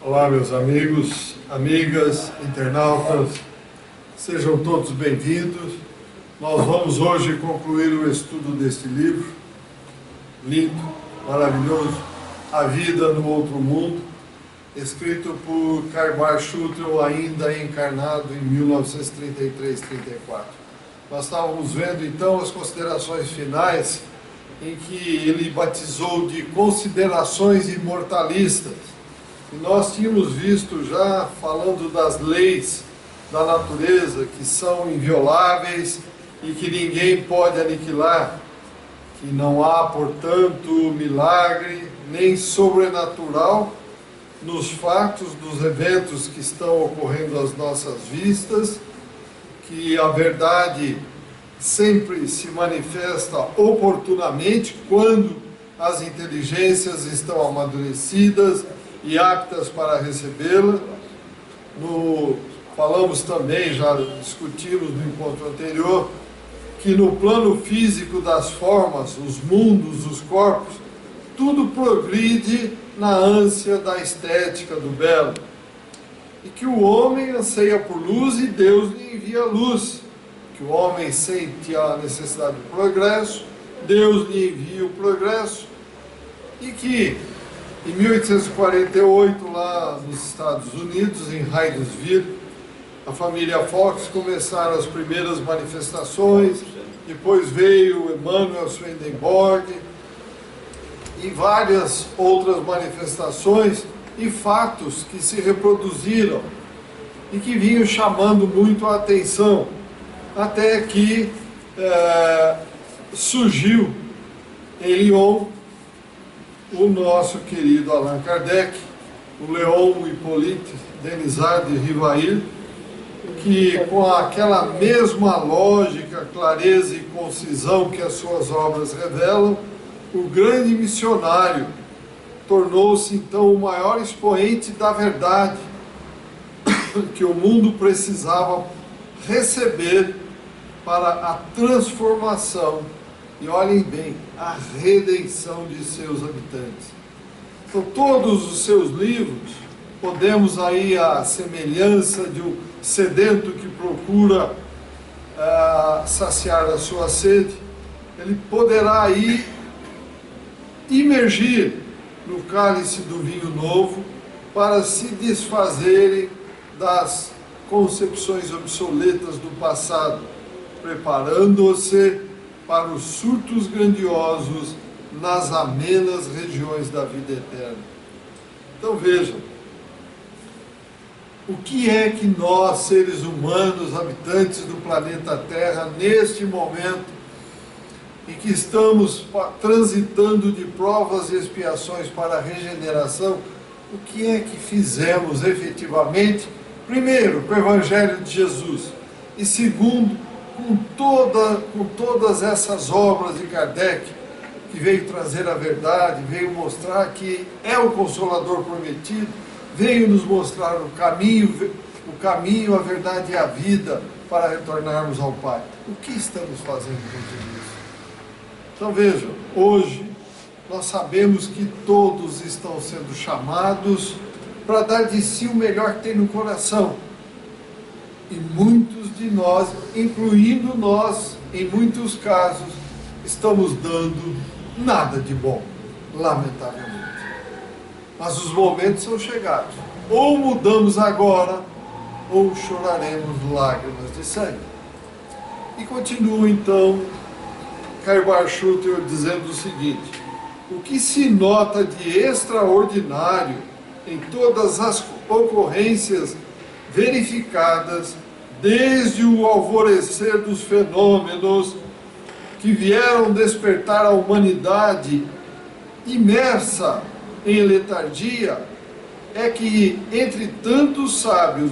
Olá, meus amigos, amigas, internautas, sejam todos bem-vindos. Nós vamos hoje concluir o estudo deste livro, lindo, maravilhoso, A Vida no Outro Mundo, escrito por Karl Schutel, ainda encarnado em 1933-34. Nós estávamos vendo então as considerações finais, em que ele batizou de considerações imortalistas. E nós tínhamos visto já, falando das leis da natureza, que são invioláveis e que ninguém pode aniquilar, que não há, portanto, milagre nem sobrenatural nos fatos dos eventos que estão ocorrendo às nossas vistas, que a verdade sempre se manifesta oportunamente quando as inteligências estão amadurecidas e aptas para recebê-la. Falamos também, já discutimos no encontro anterior, que no plano físico das formas, os mundos, os corpos, tudo progride na ânsia da estética, do belo. E que o homem anseia por luz e Deus lhe envia luz. Que o homem sente a necessidade do progresso, Deus lhe envia o progresso. E que em 1848, lá nos Estados Unidos, em Hydesville, a família Fox começaram as primeiras manifestações, depois veio Emanuel Swedenborg e várias outras manifestações e fatos que se reproduziram e que vinham chamando muito a atenção, até que surgiu em Lyon o nosso querido Allan Kardec, o Léon Hippolyte Denisard de Rivail, que com aquela mesma lógica, clareza e concisão que as suas obras revelam, o grande missionário tornou-se então o maior expoente da verdade que o mundo precisava receber para a transformação e, olhem bem, a redenção de seus habitantes. Então, todos os seus livros, podemos aí a semelhança de um sedento que procura saciar a sua sede, ele poderá aí imergir no cálice do vinho novo para se desfazerem das concepções obsoletas do passado, preparando-se para os surtos grandiosos nas amenas regiões da vida eterna. Então vejam, o que é que nós, seres humanos, habitantes do planeta Terra, neste momento em que estamos transitando de provas e expiações para a regeneração, o que é que fizemos efetivamente? Primeiro, com o Evangelho de Jesus, e segundo, com todas essas obras de Kardec, que veio trazer a verdade, veio mostrar que é o Consolador prometido, veio nos mostrar o caminho, a verdade e a vida para retornarmos ao Pai. O que estamos fazendo com tudo isso? Então vejam, hoje nós sabemos que todos estão sendo chamados para dar de si o melhor que tem no coração. E muitos de nós, incluindo nós, em muitos casos, estamos dando nada de bom, lamentavelmente. Mas os momentos são chegados. Ou mudamos agora, ou choraremos lágrimas de sangue. E continua então Karl Schutel dizendo o seguinte: o que se nota de extraordinário em todas as ocorrências verificadas desde o alvorecer dos fenômenos que vieram despertar a humanidade imersa em letargia, é que entre tantos sábios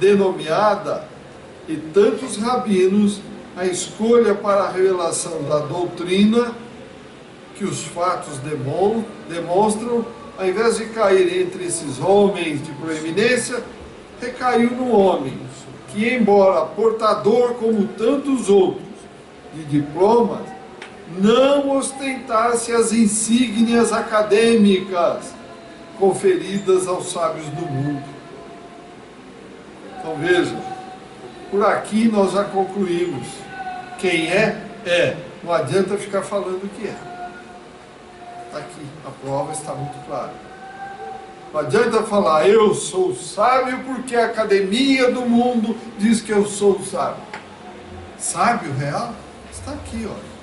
denomeada e tantos rabinos, a escolha para a revelação da doutrina que os fatos demonstram, ao invés de cair entre esses homens de proeminência, recaiu no homem, que embora portador como tantos outros de diplomas, não ostentasse as insígnias acadêmicas, conferidas aos sábios do mundo. Então veja, por aqui nós já concluímos. Quem é, é. Não adianta ficar falando o que é. Está aqui, a prova está muito clara. Não adianta falar, eu sou sábio porque a academia do mundo diz que eu sou sábio. Sábio real está aqui, olha.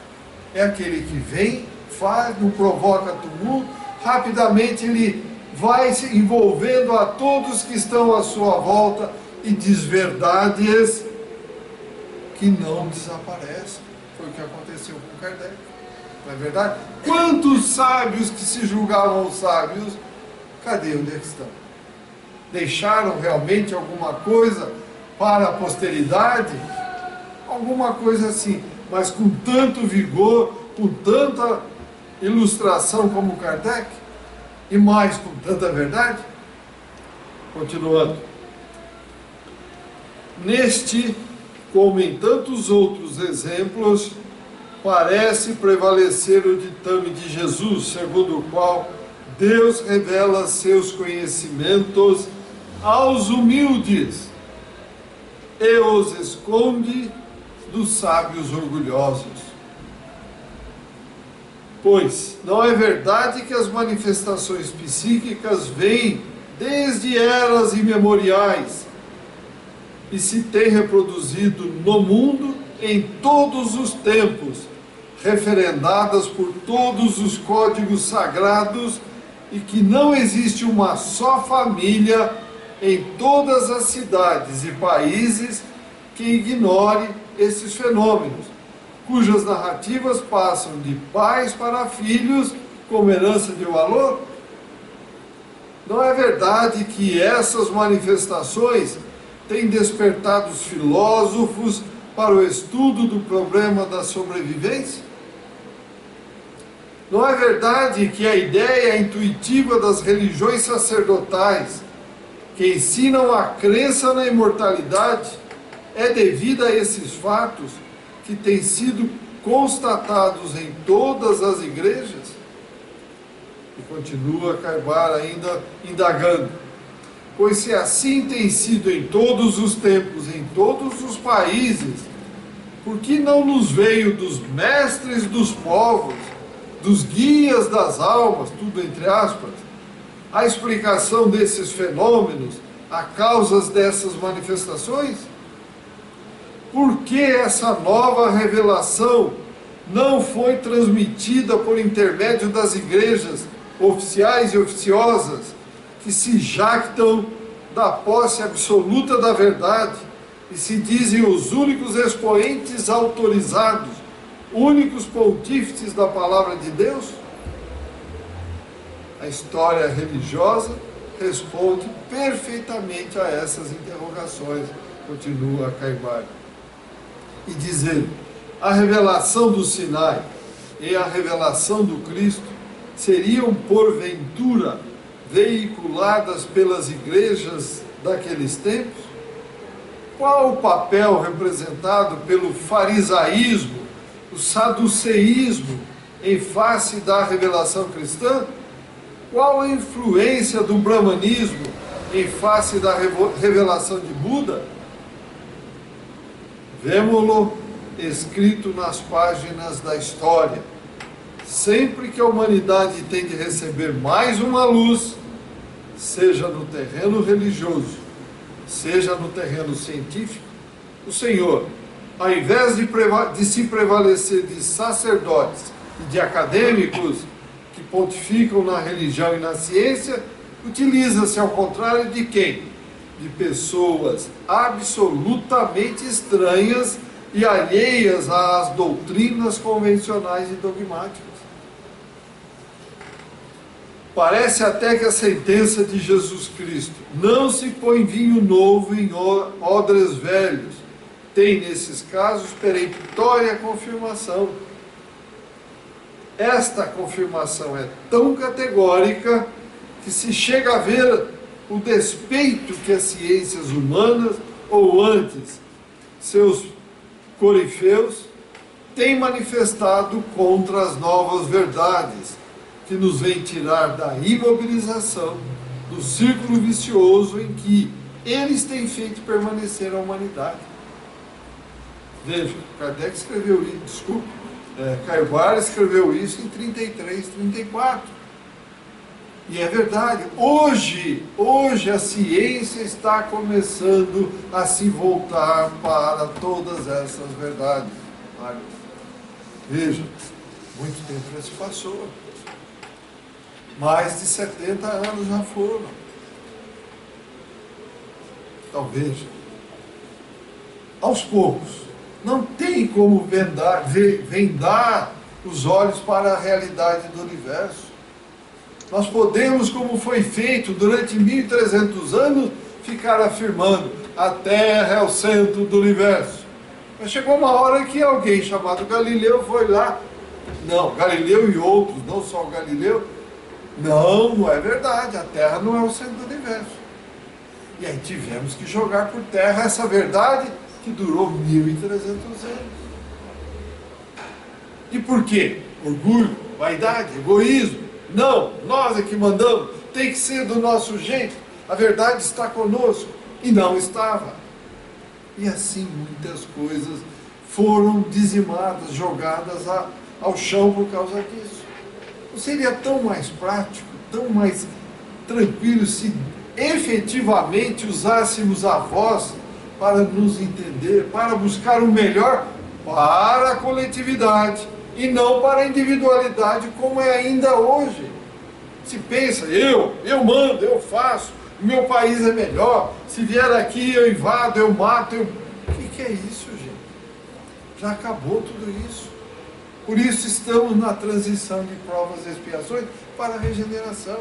É aquele que vem, faz, não provoca tumulto, rapidamente ele vai se envolvendo a todos que estão à sua volta e diz verdades que não desaparecem. Foi o que aconteceu com Kardec. Não é verdade? Quantos sábios que se julgavam sábios, cadê? Onde é que estão? Deixaram realmente alguma coisa para a posteridade? Alguma coisa assim, mas com tanto vigor, com tanta ilustração como Kardec, e mais com tanta verdade? Continuando. Neste, como em tantos outros exemplos, parece prevalecer o ditame de Jesus, segundo o qual Deus revela seus conhecimentos aos humildes e os esconde dos sábios orgulhosos. Pois não é verdade que as manifestações psíquicas vêm desde eras imemoriais e se têm reproduzido no mundo em todos os tempos, referendadas por todos os códigos sagrados, e que não existe uma só família em todas as cidades e países que ignore esses fenômenos, cujas narrativas passam de pais para filhos como herança de valor? Não é verdade que essas manifestações têm despertado os filósofos para o estudo do problema da sobrevivência? Não é verdade que a ideia intuitiva das religiões sacerdotais, que ensinam a crença na imortalidade, é devida a esses fatos que têm sido constatados em todas as igrejas? E continua Carbar ainda indagando. Pois se assim tem sido em todos os tempos, em todos os países, por que não nos veio dos mestres dos povos, dos guias das almas, tudo entre aspas, a explicação desses fenômenos, a causas dessas manifestações? Por que essa nova revelação não foi transmitida por intermédio das igrejas oficiais e oficiosas, que se jactam da posse absoluta da verdade e se dizem os únicos expoentes autorizados, únicos pontífices da palavra de Deus? A história religiosa responde perfeitamente a essas interrogações, continua Carbar. E dizer, a revelação do Sinai e a revelação do Cristo seriam porventura veiculadas pelas igrejas daqueles tempos? Qual o papel representado pelo farisaísmo, o saduceísmo em face da revelação cristã? Qual a influência do brahmanismo em face da revelação de Buda? Vemo-lo escrito nas páginas da história. Sempre que a humanidade tem de receber mais uma luz, seja no terreno religioso, seja no terreno científico, o Senhor, ao invés de se prevalecer de sacerdotes e de acadêmicos que pontificam na religião e na ciência, utiliza-se ao contrário de quem? De pessoas absolutamente estranhas e alheias às doutrinas convencionais e dogmáticas. Parece até que a sentença de Jesus Cristo, não se põe vinho novo em odres velhos, tem nesses casos peremptória confirmação. Esta confirmação é tão categórica que se chega a ver o despeito que as ciências humanas, ou antes, seus corifeus, têm manifestado contra as novas verdades, que nos vem tirar da imobilização, do círculo vicioso em que eles têm feito permanecer a humanidade. Veja, Kardec escreveu isso, Caio Bar escreveu isso em 33, 34. E é verdade, hoje a ciência está começando a se voltar para todas essas verdades. Veja, muito tempo já se passou. Mais de 70 anos já foram. Então veja, aos poucos, não tem como vendar os olhos para a realidade do universo. Nós podemos, como foi feito durante 1300 anos, ficar afirmando: a Terra é o centro do universo. Mas chegou uma hora que alguém chamado Galileu foi lá. Não, Galileu e outros, não só o Galileu. Não é verdade, a Terra não é o centro do universo. E aí tivemos que jogar por terra essa verdade que durou 1300 anos. E por quê? Orgulho, vaidade, egoísmo. Não, nós é que mandamos, tem que ser do nosso jeito, a verdade está conosco. E não estava. E assim muitas coisas foram dizimadas, jogadas ao chão por causa disso. Não seria tão mais prático, tão mais tranquilo se efetivamente usássemos a voz para nos entender, para buscar o melhor para a coletividade e não para a individualidade como é ainda hoje. Se pensa, eu mando, eu faço, meu país é melhor, se vier aqui eu invado, eu mato, O que é isso, gente? Já acabou tudo isso. Por isso estamos na transição de provas e expiações para a regeneração.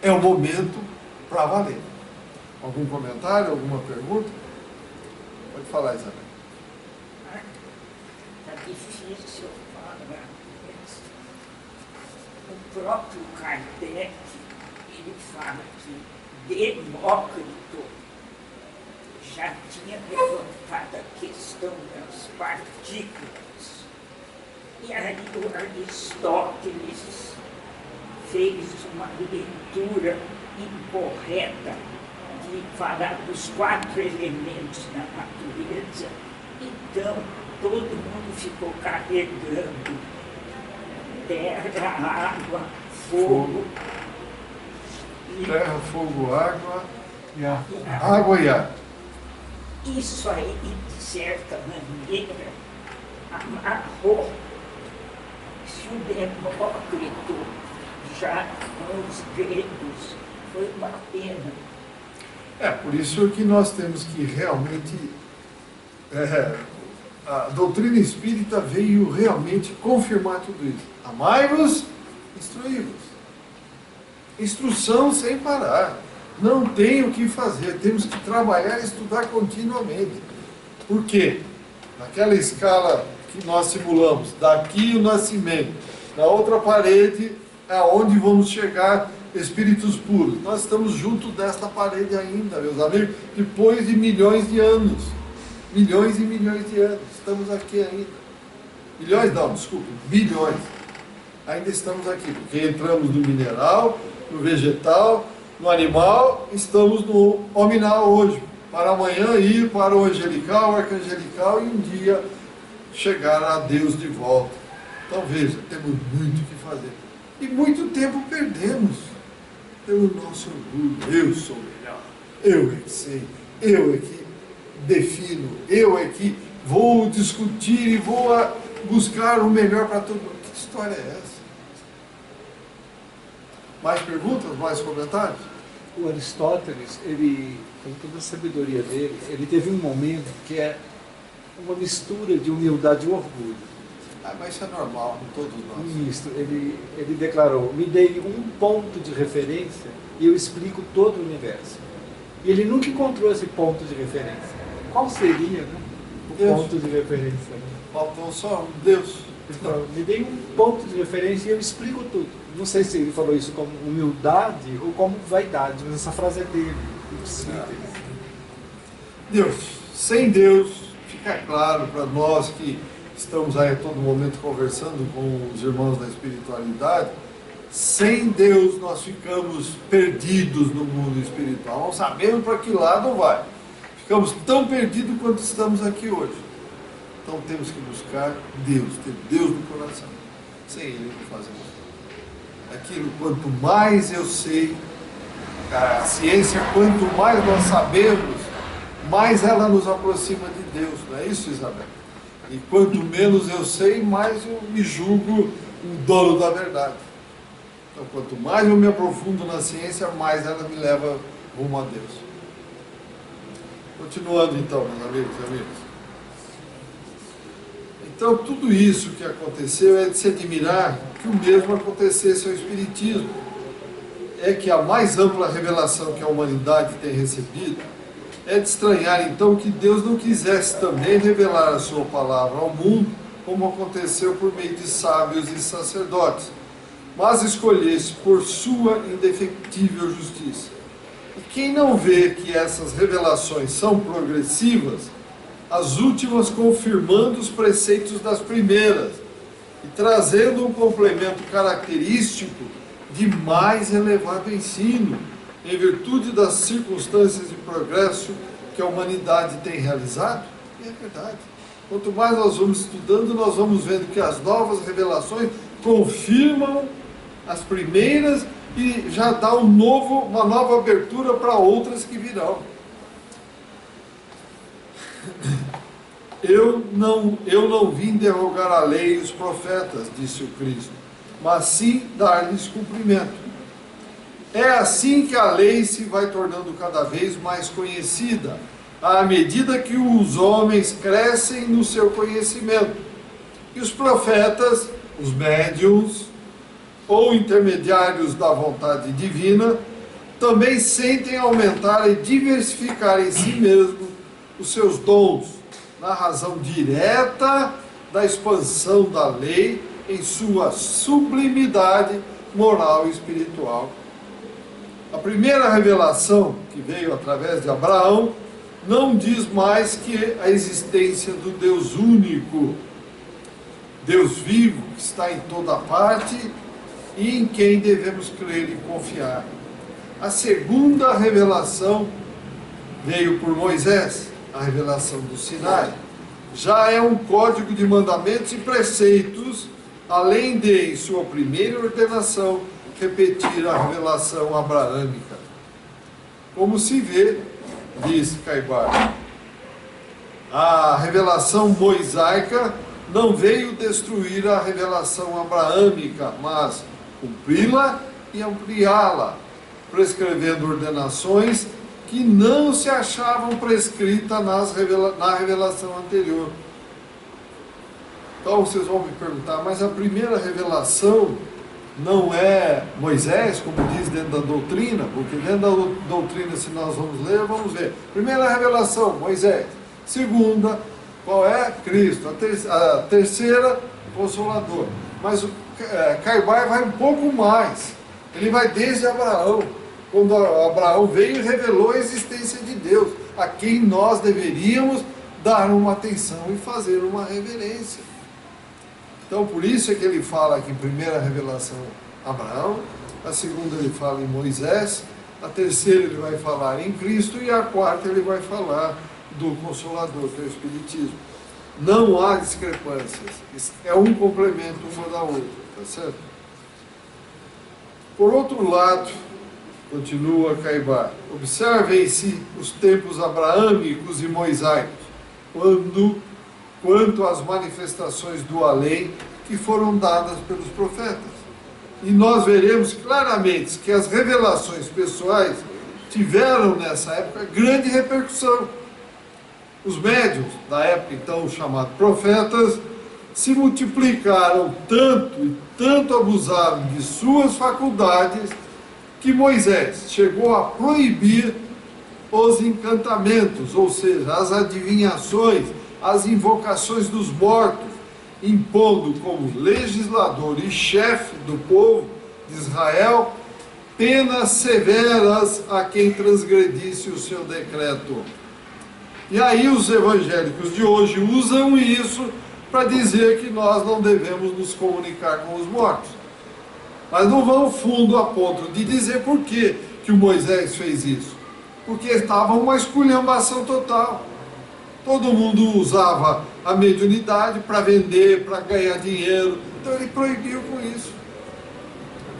É o momento para valer. Algum comentário, alguma pergunta? Pode falar, Isabel. Está difícil falar. O próprio Kardec, ele fala que Demócrito já tinha levantado a questão das partículas. E aí o Aristóteles fez uma leitura incorreta de falar dos 4 elementos da natureza. Então, todo mundo ficou carregando terra, água, fogo. Terra, fogo, água e ar. Água e ar. Isso aí, de certa maneira, amarrou. Se o Demócrito, já com os gregos, foi uma pena. Por isso que nós temos que realmente... a doutrina espírita veio realmente confirmar tudo isso. Amai-vos, instruí-vos. Instrução sem parar. Não tem o que fazer. Temos que trabalhar e estudar continuamente. Por quê? Naquela escala que nós simulamos, daqui o nascimento, na outra parede é onde vamos chegar espíritos puros. Nós estamos junto desta parede ainda, meus amigos, depois de milhões de anos. Milhões e milhões de anos. Estamos aqui ainda. Milhões não, desculpe, bilhões. Ainda estamos aqui, porque entramos no mineral, no vegetal, no animal, estamos no hominal hoje. Para amanhã ir para o angelical, o arcangelical e um dia chegar a Deus de volta. Então veja, temos muito o que fazer. E muito tempo perdemos pelo nosso orgulho. Eu sou melhor, eu é que sei, eu é que defino, eu é que vou discutir e vou buscar o melhor para todo mundo. Que história é essa? Mais perguntas, mais comentários? O Aristóteles, ele, com toda a sabedoria dele, ele teve um momento que é uma mistura de humildade e orgulho. Mas isso é normal, com todos nós. Ele declarou: me dei um ponto de referência e eu explico todo o universo. E ele nunca encontrou esse ponto de referência. Qual seria, né, o Deus. ponto de referência? Faltou só um Deus. Ele falou: me dei um ponto de referência e eu explico tudo. Não sei se ele falou isso como humildade ou como vaidade, mas essa frase é dele. Deus. Sem Deus, fica claro para nós que estamos aí a todo momento conversando com os irmãos da espiritualidade, Sem Deus nós ficamos perdidos no mundo espiritual, não sabemos para que lado vai. Ficamos tão perdidos quanto estamos aqui hoje. Então temos que buscar Deus, ter Deus no coração. Sem Ele não fazemos nada. Aquilo, quanto mais eu sei, a ciência, quanto mais nós sabemos, mais ela nos aproxima de Deus. Não é isso, Isabel? E quanto menos eu sei, mais eu me julgo o dono da verdade. Então, quanto mais eu me aprofundo na ciência, mais ela me leva rumo a Deus. Continuando então, meus amigos e amigas. Então, tudo isso que aconteceu é de se admirar que o mesmo acontecesse ao Espiritismo. É que a mais ampla revelação que a humanidade tem recebido é de estranhar, então, que Deus não quisesse também revelar a sua palavra ao mundo, como aconteceu por meio de sábios e sacerdotes, mas escolhesse por sua indefectível justiça. E quem não vê que essas revelações são progressivas, as últimas confirmando os preceitos das primeiras e trazendo um complemento característico de mais elevado ensino, em virtude das circunstâncias de progresso que a humanidade tem realizado? E é verdade. Quanto mais nós vamos estudando, nós vamos vendo que as novas revelações confirmam as primeiras e já dá uma nova abertura para outras que virão. Eu não vim derrogar a lei e os profetas, disse o Cristo, mas sim dar-lhes cumprimento. É assim que a lei se vai tornando cada vez mais conhecida, à medida que os homens crescem no seu conhecimento. E os profetas, os médiuns, ou intermediários da vontade divina, também sentem aumentar e diversificar em si mesmo os seus dons, na razão direta da expansão da lei em sua sublimidade moral e espiritual. A primeira revelação, que veio através de Abraão, não diz mais que a existência do Deus único, Deus vivo, que está em toda parte e em quem devemos crer e confiar. A segunda revelação veio por Moisés, a revelação do Sinai. Já é um código de mandamentos e preceitos, além de, em sua primeira ordenação, repetir a revelação abraâmica. Como se vê, diz Caibar, a revelação mosaica não veio destruir a revelação abraâmica, mas cumpri-la e ampliá-la, prescrevendo ordenações que não se achavam prescritas na revelação anterior. Então vocês vão me perguntar, mas a primeira revelação não é Moisés, como diz dentro da doutrina? Porque dentro da doutrina, se nós vamos ler, vamos ver. Primeira revelação, Moisés. Segunda, qual é? Cristo. A terceira, Consolador. Mas Caibar vai um pouco mais. Ele vai desde Abraão. Quando Abraão veio e revelou a existência de Deus, a quem nós deveríamos dar uma atenção e fazer uma reverência. Então, por isso é que ele fala aqui, primeira revelação, Abraão, a segunda ele fala em Moisés, a terceira ele vai falar em Cristo e a quarta ele vai falar do Consolador, que é o Espiritismo. Não há discrepâncias, é um complemento uma da outra, tá certo? Por outro lado, continua Caibar, observem-se os tempos abraâmicos e mosaicos, quanto às manifestações do além que foram dadas pelos profetas. E nós veremos claramente que as revelações pessoais tiveram nessa época grande repercussão. Os médiuns da época, então chamados profetas, se multiplicaram tanto e tanto abusaram de suas faculdades que Moisés chegou a proibir os encantamentos, ou seja, as adivinhações, as invocações dos mortos, impondo como legislador e chefe do povo de Israel penas severas a quem transgredisse o seu decreto. E aí os evangélicos de hoje usam isso para dizer que nós não devemos nos comunicar com os mortos. Mas não vão fundo a ponto de dizer por que o Moisés fez isso. Porque estava uma esculhambação total. Todo mundo usava a mediunidade para vender, para ganhar dinheiro. Então ele proibiu com isso.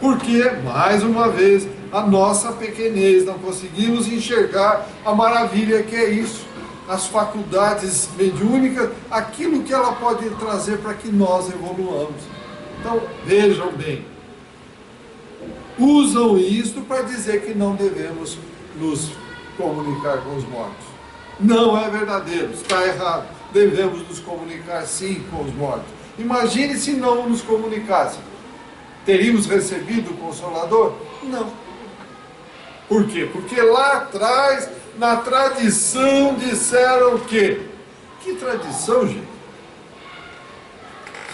Porque, mais uma vez, a nossa pequenez, não conseguimos enxergar a maravilha que é isso. As faculdades mediúnicas, aquilo que ela pode trazer para que nós evoluamos. Então, vejam bem. Usam isto para dizer que não devemos nos comunicar com os mortos. Não é verdadeiro, está errado. Devemos nos comunicar sim com os mortos. Imagine se não nos comunicássemos. Teríamos recebido o Consolador? Não. Por quê? Porque lá atrás, na tradição, disseram o quê? Que tradição, gente?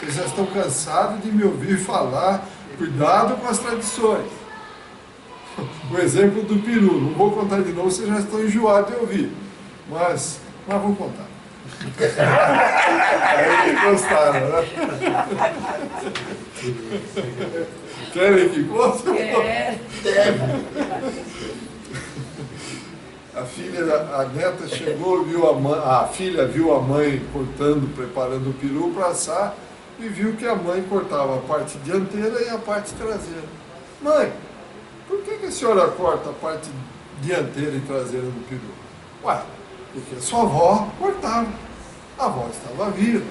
Vocês já estão cansados de me ouvir falar. Cuidado com as tradições. O exemplo do peru, não vou contar de novo, vocês já estão enjoados de ouvir. Mas vou contar. Aí gostaram, né? Querem que conte? A neta chegou, a filha viu a mãe cortando, preparando o peru para assar, e viu que a mãe cortava a parte dianteira e a parte traseira. Mãe, por que a senhora corta a parte dianteira e traseira do peru? Ué, porque a sua avó cortava. A avó estava viva.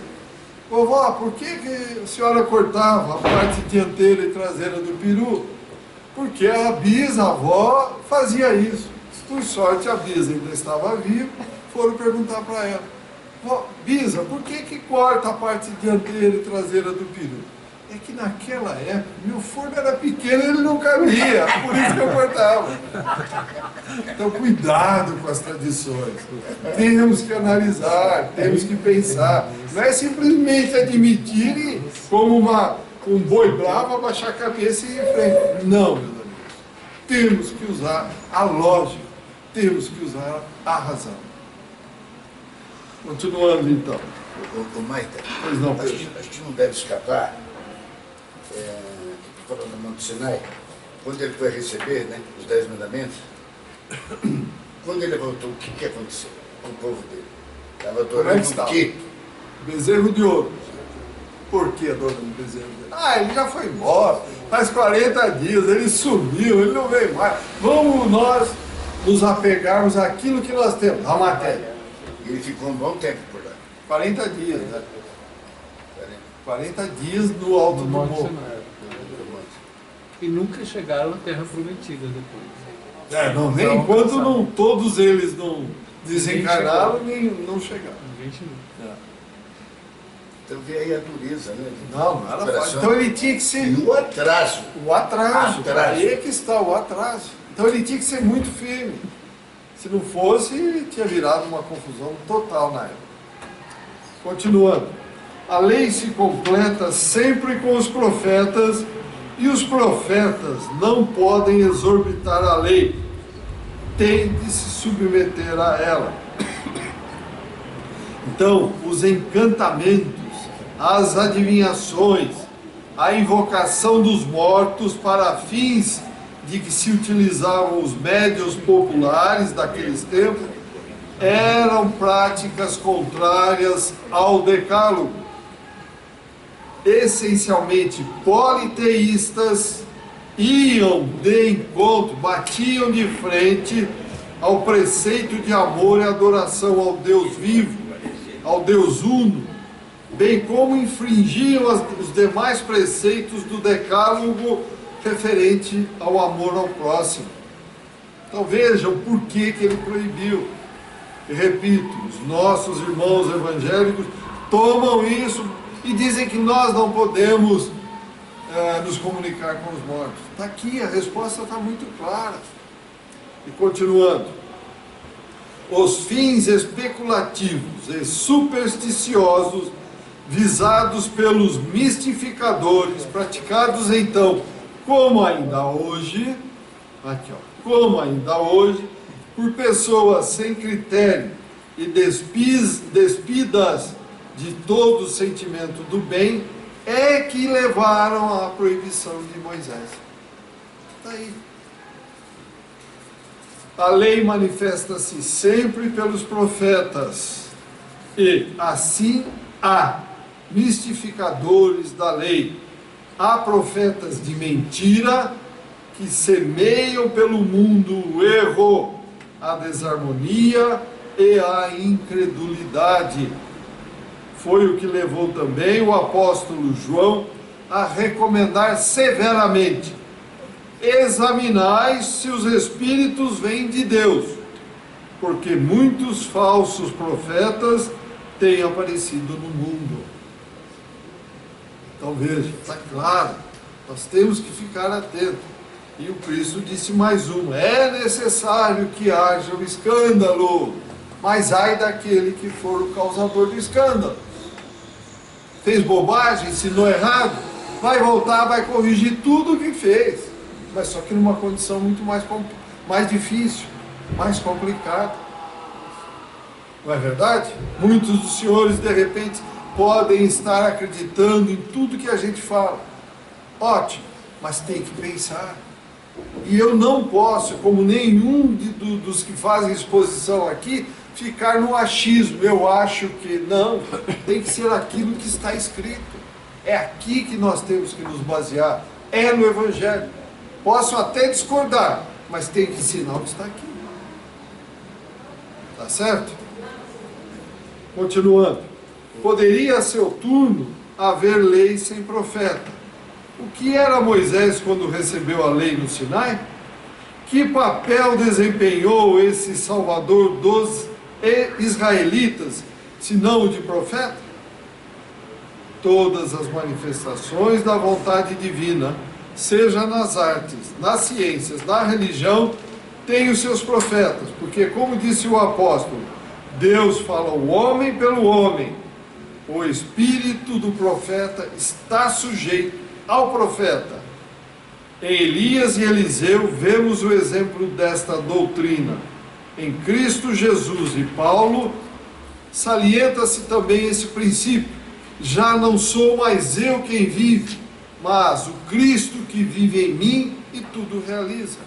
Vovó, por que a senhora cortava a parte dianteira e traseira do peru? Porque a bisavó fazia isso. Por sorte, a bisa ainda estava viva, foram perguntar para ela. Bisa, por que corta a parte dianteira e traseira do peru? É que naquela época, meu forno era pequeno e ele não cabia, por isso que eu cortava. Então, cuidado com as tradições. Temos que analisar, temos que pensar. Não é simplesmente admitir e, como um boi bravo, abaixar a cabeça e ir em frente. Não, meus amigos. Temos que usar a lógica, temos que usar a razão. Continuando, então. Ô Maita, Pois não, a Pedro. gente não deve escapar, falando do Monte Sinai, quando ele foi receber, né, os 10 mandamentos, quando ele voltou, o que aconteceu com o povo dele? Estava Como é adorando que o está? quê? Bezerro de ouro. Por que adorando o bezerro de ouro? Ele já foi embora, faz 40 dias, ele sumiu, ele não veio mais. Vamos nós nos apegarmos àquilo que nós temos, a matéria. E ele ficou um bom tempo por lá. 40 dias, né? 40 dias no alto do morro. E nunca chegaram à Terra Prometida depois. Não, nem Então, enquanto sabe. não, todos eles não desencarnaram, nem não chegaram. Ninguém chegou. Então vê aí a dureza, né? Não era fácil. Coração. Então ele tinha que ser E o atraso. o atraso. Atraso. Aí é que está o atraso. Então ele tinha que ser muito firme. Se não fosse, ele tinha virado uma confusão total na época. Continuando. A lei se completa sempre com os profetas, e os profetas não podem exorbitar a lei, têm de se submeter a ela. Então, os encantamentos, as adivinhações, a invocação dos mortos para fins de que se utilizavam os médiuns populares daqueles tempos, eram práticas contrárias ao decálogo. Essencialmente politeístas, iam de encontro, batiam de frente ao preceito de amor e adoração ao Deus vivo, ao Deus uno, bem como infringiam os demais preceitos do decálogo referente ao amor ao próximo. Então vejam por que ele proibiu. E repito, os nossos irmãos evangélicos tomam isso e dizem que nós não podemos nos comunicar com os mortos. Está aqui, a resposta está muito clara. E continuando. Os fins especulativos e supersticiosos visados pelos mistificadores, praticados então, como ainda hoje, como ainda hoje, por pessoas sem critério e despidas de todo o sentimento do bem, é que levaram à proibição de Moisés. Está aí. A lei manifesta-se sempre pelos profetas, e assim há mistificadores da lei, há profetas de mentira que semeiam pelo mundo o erro, a desarmonia e a incredulidade. Foi o que levou também o apóstolo João a recomendar severamente: examinai se os espíritos vêm de Deus, porque muitos falsos profetas têm aparecido no mundo. Então veja, está claro, nós temos que ficar atentos. E o Cristo disse mais uma: é necessário que haja o escândalo, mas ai daquele que for o causador do escândalo. Fez bobagem, ensinou errado, vai voltar, vai corrigir tudo o que fez, mas só que numa condição muito mais difícil, mais complicada. Não é verdade? Muitos dos senhores, de repente, podem estar acreditando em tudo que a gente fala. Ótimo, mas tem que pensar. E eu não posso, como nenhum dos que fazem exposição aqui, ficar no achismo. Eu acho que não, tem que ser aquilo que está escrito. É aqui que nós temos que nos basear. É no Evangelho. Posso até discordar, mas tem que ensinar o que está aqui. Tá certo? Continuando. Poderia, a seu turno, haver lei sem profeta. O que era Moisés quando recebeu a lei no Sinai? Que papel desempenhou esse salvador dos israelitas, se não o de profeta? Todas as manifestações da vontade divina, seja nas artes, nas ciências, na religião, têm os seus profetas, porque, como disse o apóstolo, Deus fala o homem pelo homem. O espírito do profeta está sujeito ao profeta. Em Elias e Eliseu vemos o exemplo desta doutrina. Em Cristo Jesus e Paulo salienta-se também esse princípio: já não sou mais eu quem vive, mas o Cristo que vive em mim e tudo realiza.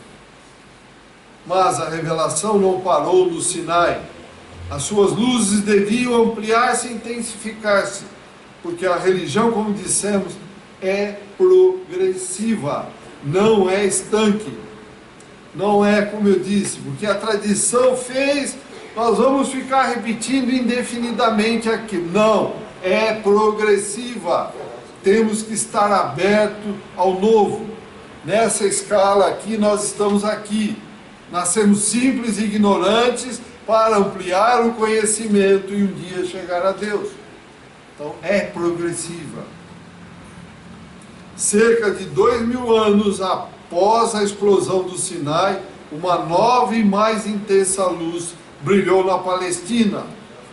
Mas a revelação não parou no Sinai. As suas luzes deviam ampliar-se e intensificar-se, porque a religião, como dissemos, é progressiva, não é estanque. Não é como eu disse, porque a tradição fez, nós vamos ficar repetindo indefinidamente aquilo. Não, é progressiva. Temos que estar aberto ao novo. Nessa escala aqui, nós estamos aqui. Nascemos simples e ignorantes para ampliar o conhecimento e um dia chegar a Deus. Então, é progressiva. Cerca de 2000 anos após a explosão do Sinai, uma nova e mais intensa luz brilhou na Palestina,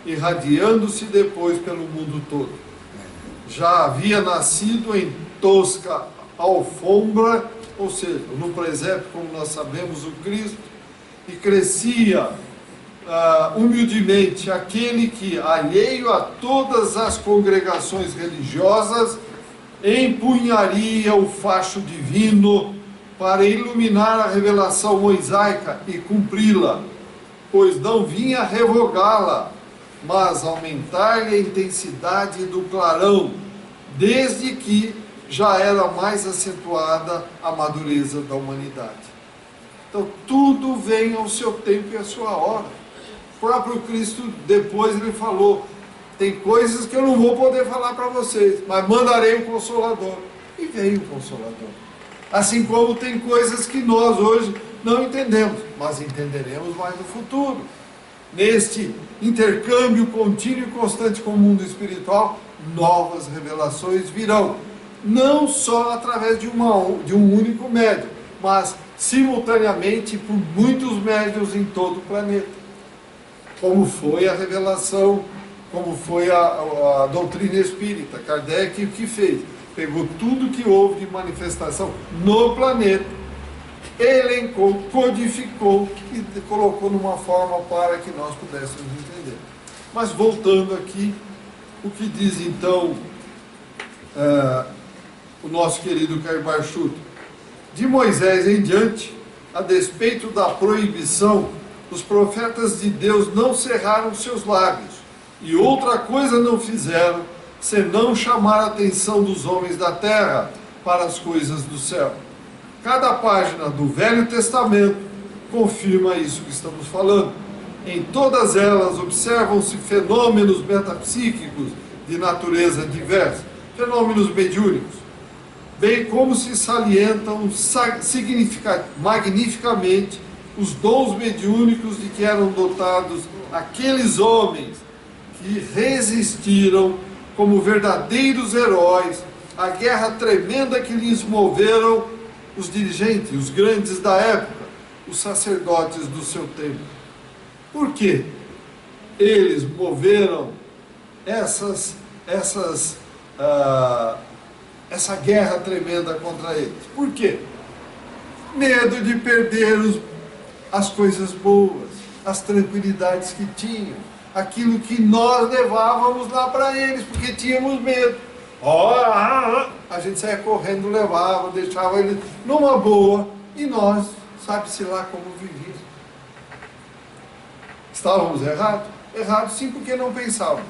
irradiando-se depois pelo mundo todo. Já havia nascido em tosca alfombra, ou seja, no presépio, como nós sabemos, o Cristo, e crescia humildemente aquele que, alheio a todas as congregações religiosas, empunharia o facho divino para iluminar a revelação mosaica e cumpri-la, pois não vinha revogá-la, mas aumentar-lhe a intensidade do clarão, desde que já era mais acentuada a madureza da humanidade. Então, tudo vem ao seu tempo e à sua hora. O próprio Cristo, depois, ele falou: tem coisas que eu não vou poder falar para vocês, mas mandarei o Consolador. E veio o Consolador. Assim como tem coisas que nós hoje não entendemos, mas entenderemos mais no futuro. Neste intercâmbio contínuo e constante com o mundo espiritual, novas revelações virão. Não só através de um único médium, mas simultaneamente por muitos médiuns em todo o planeta. Como foi a revelação, como foi a doutrina espírita. Kardec o que fez? Pegou tudo que houve de manifestação no planeta, elencou, codificou e colocou numa forma para que nós pudéssemos entender. Mas voltando aqui, o que diz então o nosso querido Caio Barchuto, de Moisés em diante, a despeito da proibição, os profetas de Deus não cerraram seus lábios, e outra coisa não fizeram, senão chamar a atenção dos homens da terra para as coisas do céu. Cada página do Velho Testamento confirma isso que estamos falando. Em todas elas observam-se fenômenos metapsíquicos de natureza diversa, fenômenos mediúnicos, bem como se salientam magnificamente os dons mediúnicos de que eram dotados aqueles homens que resistiram como verdadeiros heróis à guerra tremenda que lhes moveram os dirigentes, os grandes da época, os sacerdotes do seu tempo. Por quê? Eles moveram essa guerra tremenda contra eles. Por quê? Medo de perder as coisas boas, as tranquilidades que tinham, aquilo que nós levávamos lá para eles, porque tínhamos medo. A gente saia correndo, levava, deixava eles numa boa, e nós, sabe-se lá como vivíamos. Estávamos errados? Errados sim, porque não pensávamos.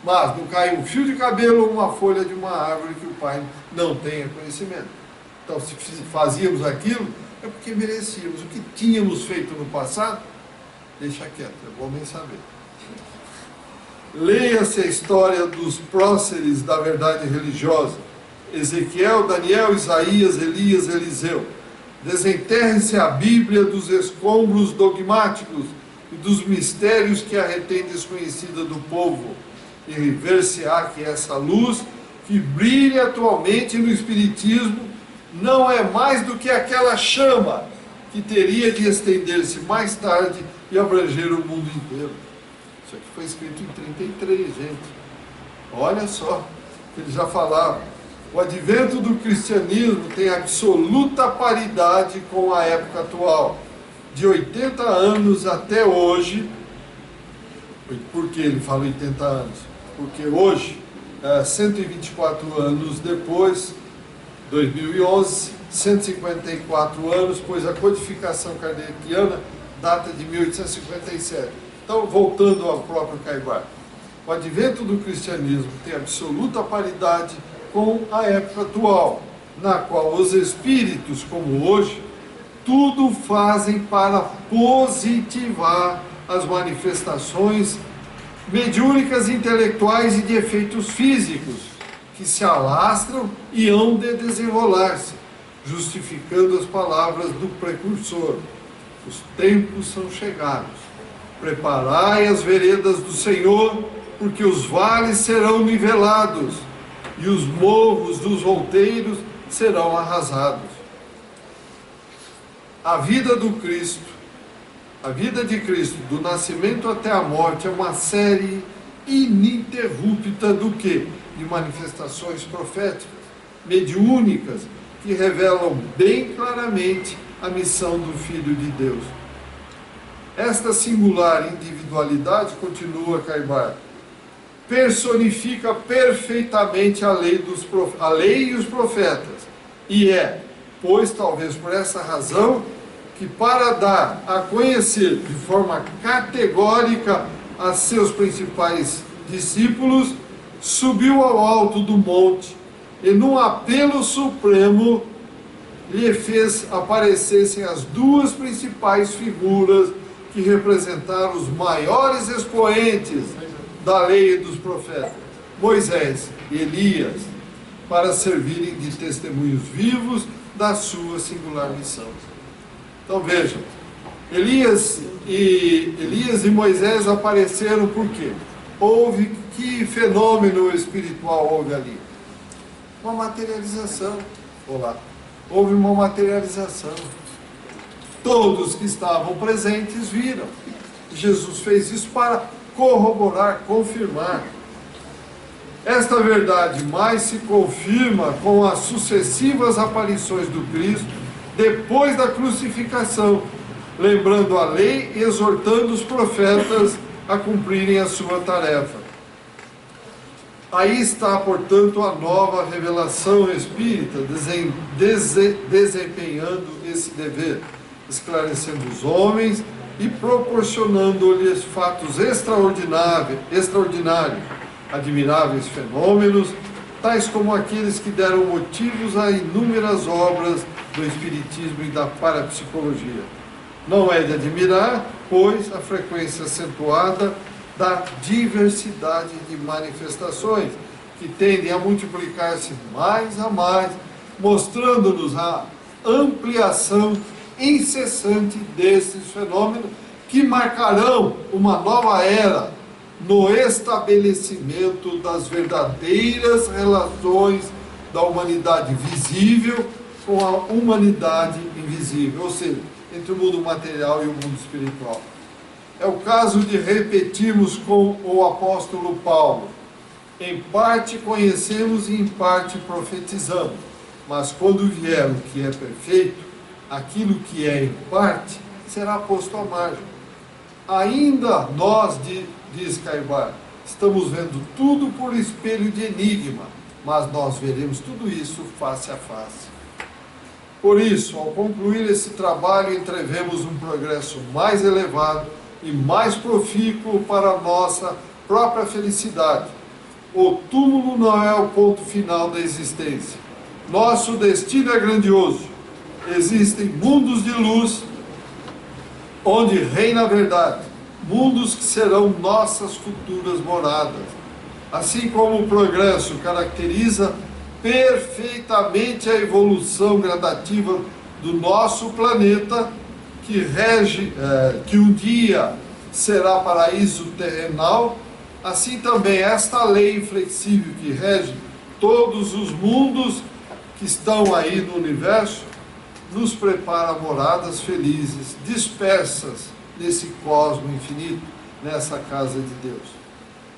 Mas não cai um fio de cabelo ou uma folha de uma árvore que o pai não tenha conhecimento. Então, se fazíamos aquilo, é porque merecíamos. O que tínhamos feito no passado, deixa quieto, é bom nem saber. Leia-se a história dos próceres da verdade religiosa: Ezequiel, Daniel, Isaías, Elias, Eliseu. Desenterre-se a Bíblia dos escombros dogmáticos e dos mistérios que a retém desconhecida do povo, e ver-se-á que essa luz que brilha atualmente no Espiritismo não é mais do que aquela chama que teria de estender-se mais tarde e abranger o mundo inteiro. Isso aqui foi escrito em 33, gente. Olha só, ele já falava. O advento do cristianismo tem absoluta paridade com a época atual. De 80 anos até hoje. Por que ele fala 80 anos? Porque hoje, 124 anos depois, 2011, 154 anos, pois a codificação kardeciana data de 1857. Então, voltando ao próprio Caibar, o advento do cristianismo tem absoluta paridade com a época atual, na qual os espíritos, como hoje, tudo fazem para positivar as manifestações mediúnicas, intelectuais e de efeitos físicos, que se alastram e hão de desenrolar-se, justificando as palavras do precursor: os tempos são chegados, preparai as veredas do Senhor, porque os vales serão nivelados, e os morros dos outeiros serão arrasados. A vida do Cristo, a vida de Cristo, do nascimento até a morte, é uma série ininterrupta do quê? De manifestações proféticas, mediúnicas, que revelam bem claramente a missão do Filho de Deus. Esta singular individualidade, continua Caibar, personifica perfeitamente a lei e os profetas, e é, pois talvez por essa razão, que para dar a conhecer de forma categórica a seus principais discípulos, subiu ao alto do monte e num apelo supremo lhe fez aparecessem as duas principais figuras que representaram os maiores expoentes da lei e dos profetas, Moisés e Elias, para servirem de testemunhos vivos da sua singular missão. Então vejam, Elias e Moisés apareceram por quê? Que fenômeno espiritual houve ali? Uma materialização. Houve uma materialização. Todos que estavam presentes viram. Jesus fez isso para corroborar, confirmar. Esta verdade mais se confirma com as sucessivas aparições do Cristo depois da crucificação, lembrando a lei e exortando os profetas a cumprirem a sua tarefa. Aí está, portanto, a nova revelação espírita desempenhando esse dever, esclarecendo os homens e proporcionando-lhes fatos extraordinários, admiráveis fenômenos, tais como aqueles que deram motivos a inúmeras obras do Espiritismo e da parapsicologia. Não é de admirar, pois, a frequência acentuada da diversidade de manifestações, que tendem a multiplicar-se mais a mais, mostrando-nos a ampliação incessante desses fenômenos, que marcarão uma nova era no estabelecimento das verdadeiras relações da humanidade visível com a humanidade invisível, ou seja, entre o mundo material e o mundo espiritual. É o caso de repetirmos com o apóstolo Paulo: em parte conhecemos e em parte profetizamos, mas quando vier o que é perfeito, aquilo que é em parte será posto à margem. Ainda nós, diz Caibar, estamos vendo tudo por espelho de enigma, mas nós veremos tudo isso face a face. Por isso, ao concluir esse trabalho, entrevemos um progresso mais elevado e mais profícuo para a nossa própria felicidade. O túmulo não é o ponto final da existência. Nosso destino é grandioso. Existem mundos de luz onde reina a verdade, mundos que serão nossas futuras moradas. Assim como o progresso caracteriza perfeitamente a evolução gradativa do nosso planeta, que um dia será paraíso terrenal, assim também esta lei inflexível que rege todos os mundos que estão aí no universo, nos prepara moradas felizes, dispersas nesse cosmo infinito, nessa casa de Deus.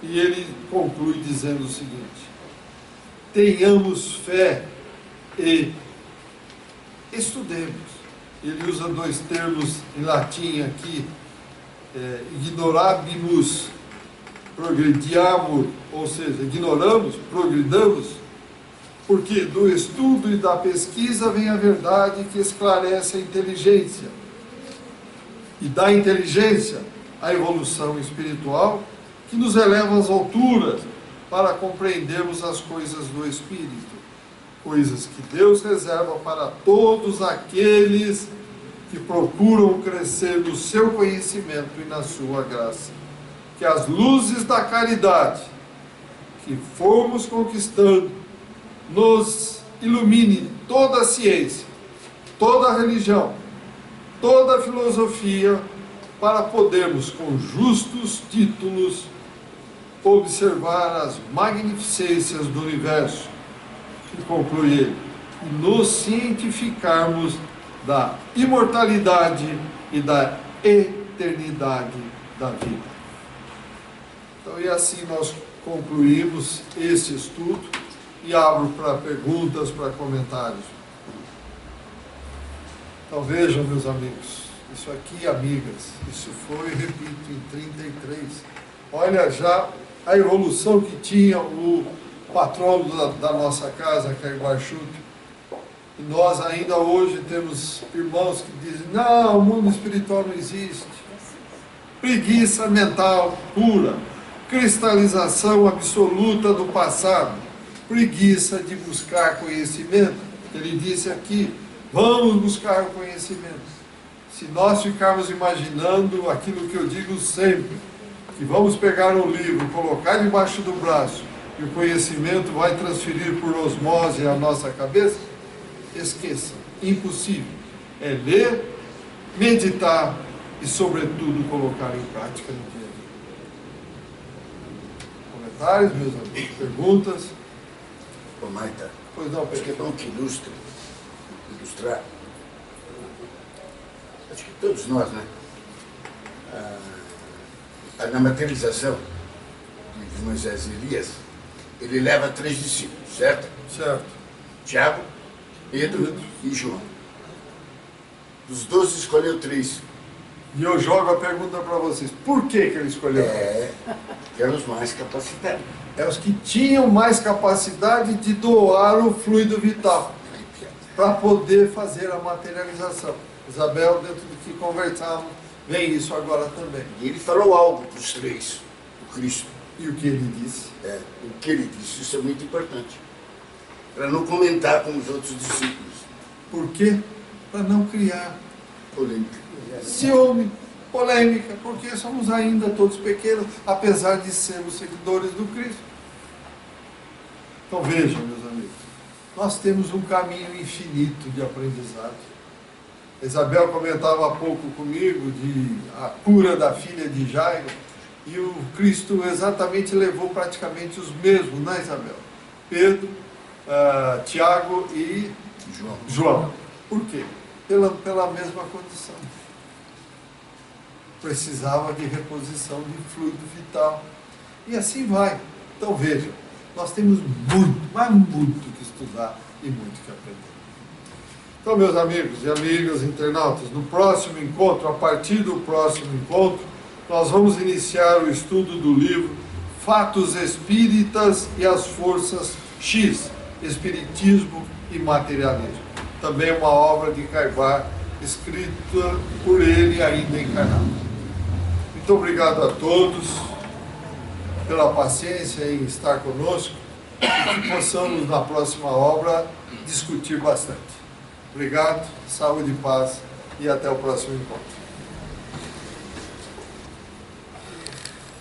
E ele conclui dizendo o seguinte: tenhamos fé e estudemos. Ele usa dois termos em latim aqui, ignorabimus, progrediamur, ou seja, ignoramos, progridamos, porque do estudo e da pesquisa vem a verdade que esclarece a inteligência, e da inteligência a evolução espiritual que nos eleva às alturas para compreendermos as coisas do Espírito, coisas que Deus reserva para todos aqueles que procuram crescer no seu conhecimento e na sua graça. Que as luzes da caridade que fomos conquistando nos ilumine toda a ciência, toda a religião, toda a filosofia, para podermos, com justos títulos, observar as magnificências do universo. E conclui ele: e nos cientificarmos da imortalidade e da eternidade da vida. Então, e assim nós concluímos esse estudo e abro para perguntas, para comentários. Então vejam, meus amigos, isso aqui, amigas, isso foi, repito, em 33. Olha já a evolução que tinha o patrono da nossa casa, Caibar Schutt. E nós ainda hoje temos irmãos que dizem: não, o mundo espiritual não existe. Preguiça mental pura, cristalização absoluta do passado, preguiça de buscar conhecimento. Ele disse aqui: vamos buscar o conhecimento. Se nós ficarmos imaginando aquilo que eu digo sempre, que vamos pegar um livro, colocar debaixo do braço e o conhecimento vai transferir por osmose à nossa cabeça, esqueça, impossível. É ler, meditar e, sobretudo, colocar em prática no dia a dia. Comentários, meus amigos? Perguntas? Ô, Maita, Pois não, acho que é bom que ilustrar. Acho que todos nós, né? Na materialização de Moisés e Elias, ele leva 3 discípulos, certo? Certo. Tiago, Pedro e João. Dos 12 escolheu 3. E eu jogo a pergunta para vocês: por que ele escolheu? Que eram os mais capacitados. É os que tinham mais capacidade de doar o fluido vital para poder fazer a materialização. Isabel, dentro do que conversávamos, vem isso agora também. E ele falou algo para os três, o Cristo. E o que ele disse? O que ele disse, isso é muito importante. Para não comentar com os outros discípulos. Por quê? Para não criar Polêmica. ciúme, polêmica, porque somos ainda todos pequenos, apesar de sermos seguidores do Cristo. Então vejam, meus amigos, nós temos um caminho infinito de aprendizado. Isabel comentava há pouco comigo de a cura da filha de Jairo, e o Cristo exatamente levou praticamente os mesmos, né, Isabel? Pedro, Tiago e João. Por quê? Pela mesma condição. Precisava de reposição de fluido vital. E assim vai. Então vejam, nós temos muito, mas muito que estudar e muito que aprender. Então, meus amigos e amigas internautas, no próximo encontro, a partir do próximo encontro, nós vamos iniciar o estudo do livro Fatos Espíritas e as Forças X, Espiritismo e Materialismo. Também uma obra de Caibar, escrita por ele ainda encarnado. Muito obrigado a todos pela paciência em estar conosco e que possamos, na próxima obra, discutir bastante. Obrigado, saúde e paz e até o próximo encontro.